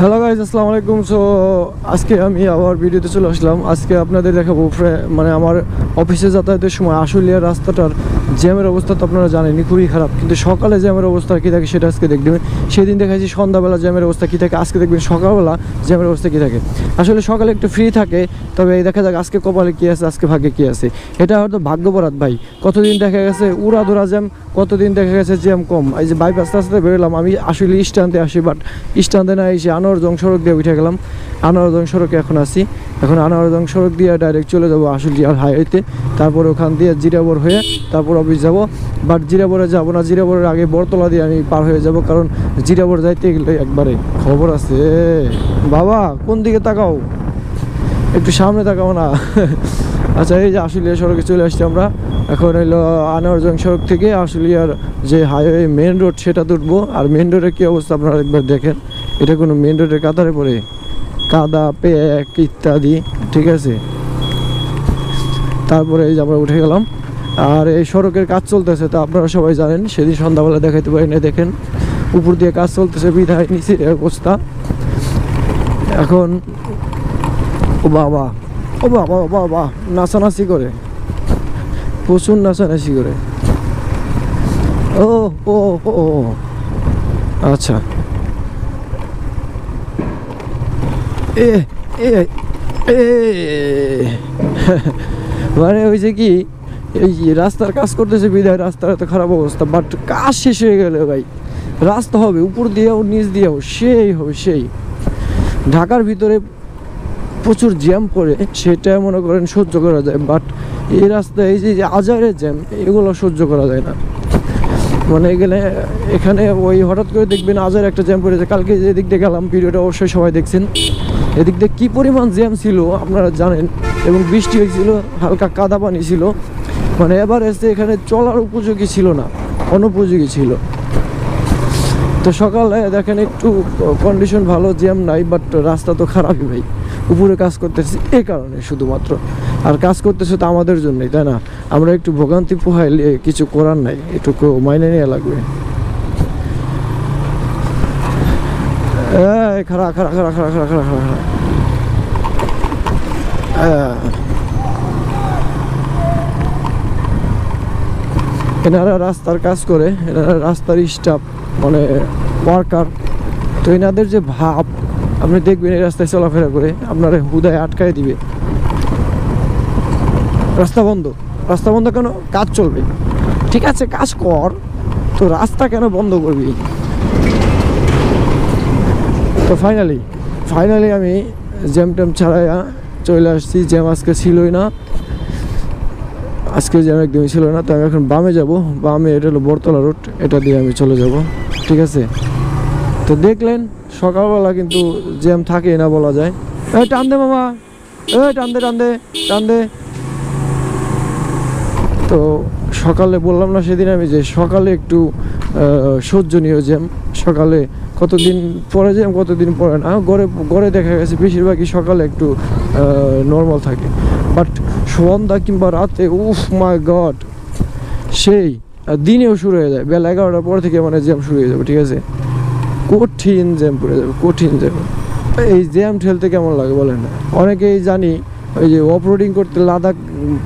Hello guys, আসসালামু আলাইকুম। So আজকে আমি আবার ভিডিওতে চলে আসলাম। আজকে আপনাদের দেখাবো মানে আমার অফিসে যাতায়াতের সময় আশুলিয়ার রাস্তাটার জ্যামের অবস্থা তো আপনারা জানেনই, খুবই খারাপ। কিন্তু সকালে জ্যামের অবস্থা কী থাকে সেটা আজকে দেখবেন। সেদিন দেখাচ্ছি সন্ধ্যাবেলা জ্যামের অবস্থা কী থাকে, আজকে দেখবেন সকালবেলা জ্যামের অবস্থা কী থাকে। আসলে সকালে একটু ফ্রি থাকে, তবে এই দেখা যাক আজকে কপালে কী আছে, আজকে ভাগ্যে কী আছে। এটা হয়তো ভাগ্যপরাধ ভাই। কতদিন দেখা গেছে উড়াধুরা জ্যাম, কতদিন দেখা গেছে জ্যাম কম। এই যে বাইপাস রাস্তাতে বেরোলাম, আমি আসলে স্ট্যান্ডে আসি, বাট স্ট্যান্ডে না এসে আনোয়ারজং সড়ক দিয়ে উঠে গেলাম। আনোয়ারজং সড়কে এখন আসি, এখন আনোয়ারজং সড়ক দিয়ে ডাইরেক্ট চলে যাবো আশুলিয়ার হাইওয়েতে। তারপর ওখান দিয়ে জিরাবর হয়ে তারপর অফিস যাব। বাট জিরাবরে যাব না, জিরাবরের আগে বরতলা দিয়ে আমি পার হয়ে যাব, কারণ জিরাবর যাইতে গেলে একবারে খবর আছে। বাবা কোন দিকে তাকাও, একটু সামনে তাকাও না। আচ্ছা, এই যে আশুলিয়া সড়কে চলে আসছি আমরা। এখন হইলো আনোয়ারজং সড়ক থেকে আশুলিয়ার যে হাইওয়ে মেন রোড সেটা উঠবো। আর মেন রোডের কী অবস্থা আপনারা একবার দেখেন। এটা কোনো মেন রোডের কাতারে পড়ে, কাদা প্যাক ইত্যাদি, ঠিক আছে। তারপরে এই যে আমরা উঠে গেলাম। আর এই সড়কের কাজ চলতেছে, তো আপনারা সবাই জানেন, সেদিন সন্ধ্যাবেলা দেখাইতে পারি না। দেখেন উপর দিয়ে কাজ চলতেছে, বিধায় নিচের অবস্থা এখন। ও বাবা, ও বাবা, ও বাবা, নাচানাচি করে, প্রচুর নাচানাচি করে। ও ও ও আচ্ছা, এ এ এ মানে হয়েছে কি, এই রাস্তার কাজ করতেছে বিধায় রাস্তার এত খারাপ অবস্থা। বাট কাজ শেষ হয়ে গেলে ভাই রাস্তা হবে, উপর দিয়েও নিচ দিয়েও সেই হবে সেই। ঢাকার ভিতরে প্রচুর জ্যাম পড়ে, সেটা মনে করেন সহ্য করা যায়। বাট এই রাস্তায় এই যে আজারের জ্যাম, এগুলো সহ্য করা যায় না। মানে গেলে এখানে ওই হঠাৎ করে দেখবেন আজার একটা জ্যাম পড়েছে। কালকে যে দিক দিয়ে গেলাম, ভিডিওটা অবশ্যই সবাই দেখছেন। এদিক দিয়ে কী পরিমাণ জ্যাম ছিল আপনারা জানেন, এবং বৃষ্টি হয়েছিল, হালকা কাদা পানি ছিল। মানে এবার এসে এখানে চলার উপযোগী ছিল না, অনুপযোগী ছিল। তো সকালে দেখেন একটু কন্ডিশন ভালো, জ্যাম নাই, বাট রাস্তা তো খারাপই ভাই। উপরে কাজ করতেছি এই কারণে শুধুমাত্র, আর কাজ করতেছে তো আমাদের জন্যই, তাই না? আমরা একটু ভোগান্তি পোহাইলে কিছু করার নাই, এটুকু মাইনে নিয়ে লাগবে। খাড়া খাড়া খাড়া খাড়া খাড়া খাড়া খাড়া খাড়া। এনারা রাস্তার কাজ করে, এনারা রাস্তার স্টাফ, মানে ওয়ার্কার। তো এনাদের যে ভাব আপনি দেখবেন, এই রাস্তায় চলাফেরা করে আপনারা হুদায় আটকায় দিবে। রাস্তা বন্ধ, রাস্তা বন্ধ কেন? কাজ চলবে, ঠিক আছে কাজ কর, তো রাস্তা কেন বন্ধ করবি? তো ফাইনালি আমি জ্যাম ট্যাম ছাড়াইয়া চলে আসছি। জ্যাম আজকে ছিলই না, আজকে জ্যাম একদমই ছিল না। তো আমি এখন বামে যাব, বামে এটা হলো বরতলা রোড, এটা দিয়ে আমি চলে যাব, ঠিক আছে। তো দেখলেন সকালবেলা কিন্তু জ্যাম থাকে না বলা যায়। এই টান দে মামা, এই টান দে টান দে টান দে। তো সকালে বললাম না সেদিন আমি, যে সকালে একটু সহ্যনীয় জ্যাম। সকালে কতদিন পরে জ্যাম, কতদিন পরে না। গড়ে দেখা গেছে বেশিরভাগই সকালে একটু নর্মাল থাকে, বাট সন্ধ্যা কিংবা রাতে উফ মাই গড সেই। দিনেও শুরু হয়ে যায়, বেলা 11টার পর থেকে মানে জ্যাম শুরু হয়ে যাবে, ঠিক আছে। কঠিন জ্যাম পড়ে যাবে, কঠিন জ্যাম। এই জ্যাম ঠেলতে কেমন লাগে বলেন না? অনেকেই জানি ওই যে অফরোডিং করতে লাদাখ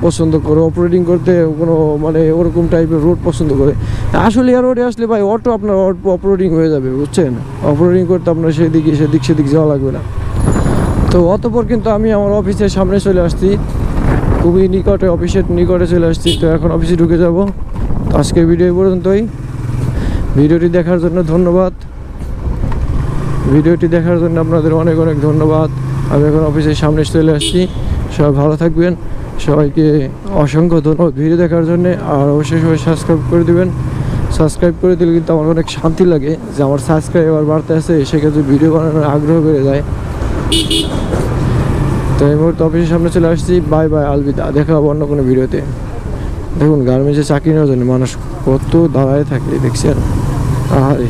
পছন্দ করে, অফরোডিং করতে কোনো মানে ওরকম টাইপের রোড পছন্দ করে। আসলে আর রোডে আসলে ভাই অটো আপনার অফরোডিং হয়ে যাবে, বুঝছেন? অফরোডিং করতে আপনার সেদিক যাওয়া লাগবে না। তো অতপর কিন্তু আমি আমার অফিসের সামনে চলে আসছি, খুবই নিকটে, অফিসের নিকটে চলে আসছি। তো এখন অফিসে ঢুকে যাব। তো আজকের ভিডিও পর্যন্তই। ভিডিওটি দেখার জন্য ধন্যবাদ, ভিডিওটি দেখার জন্য আপনাদের অনেক অনেক ধন্যবাদ। আমি এখন অফিসের সামনে চলে আসছি। সবাই ভালো থাকবেন, সবাইকে অসংখ্য ধন্যবাদ ভিডিও দেখার জন্যে। আর অবশ্যই সবাই সাবস্ক্রাইব করে দেবেন। সাবস্ক্রাইব করে দিলে কিন্তু আমার অনেক শান্তি লাগে, যে আমার সাবস্ক্রাইবার বাড়তে আসে, সেক্ষেত্রে ভিডিও বানানোর আগ্রহ বেড়ে যায়। তো এই মুহূর্তে অফিসের সামনে চলে আসছি। বাই বাই, আলবিদা, দেখা হবে অন্য কোনো ভিডিওতে। দেখুন গার্মেন্টসে চাকরি নেওয়ার জন্য মানুষ কত দাঁড়ায় থাকে দেখছেন। আরে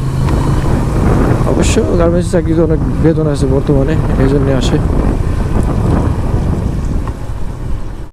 অবশ্য গার্মেন্টসে চাকরিতে অনেক বেতন আছে বর্তমানে, এই জন্যে আসে।